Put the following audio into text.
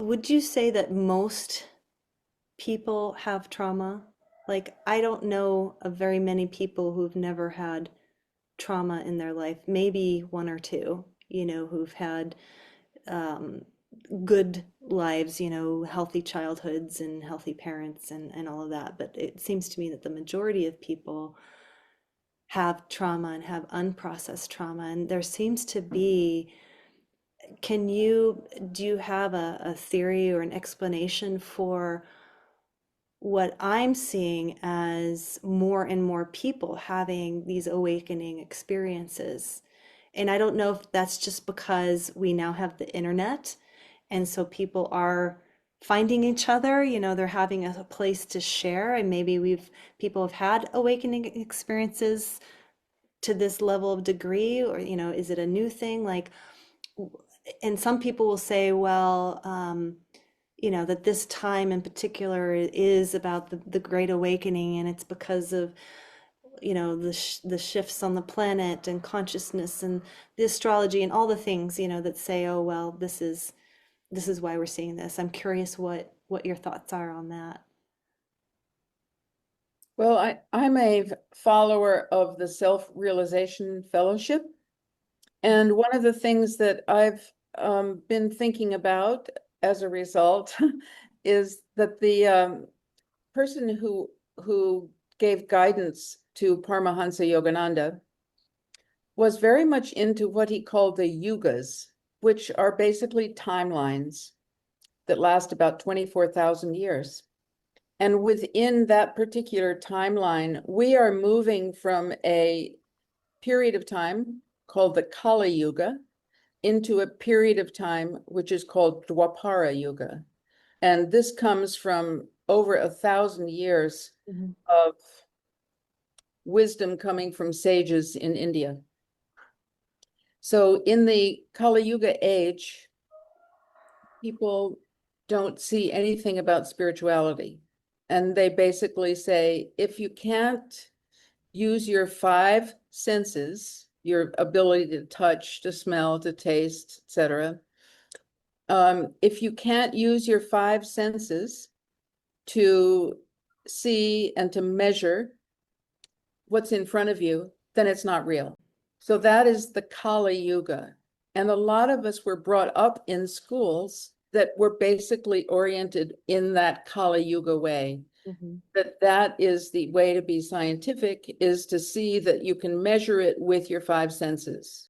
would you say that most people have trauma? Like, I don't know of very many people who've never had trauma in their life, maybe one or two, who've had um, good lives, healthy childhoods and healthy parents and all of that. But it seems to me that the majority of people have trauma and have unprocessed trauma. And there seems to be, do you have a theory or an explanation for what I'm seeing as more and more people having these awakening experiences? And I don't know if that's just because we now have the internet, and so people are finding each other, they're having a place to share, and maybe people have had awakening experiences to this level of degree, or, is it a new thing? Like, and some people will say, well, that this time in particular is about the Great Awakening, and it's because of, the shifts on the planet and consciousness and the astrology and all the things, that say, oh, well, this is why we're seeing this. I'm curious what your thoughts are on that. Well, I'm a follower of the Self-Realization Fellowship. And one of the things that I've been thinking about as a result is that the person who gave guidance to Paramahansa Yogananda was very much into what he called the yugas, which are basically timelines that last about 24,000 years. And within that particular timeline, we are moving from a period of time called the Kali Yuga into a period of time which is called Dwapara Yuga. And this comes from over 1,000 years Mhm. of wisdom coming from sages in India. So in the Kali Yuga age, people don't see anything about spirituality. And they basically say, if you can't use your five senses, your ability to touch, to smell, to taste, etc. If you can't use your five senses to see and to measure what's in front of you, then it's not real. So that is the Kali Yuga. And a lot of us were brought up in schools that were basically oriented in that Kali Yuga way. Mhm. That is the way to be scientific, is to see that you can measure it with your five senses.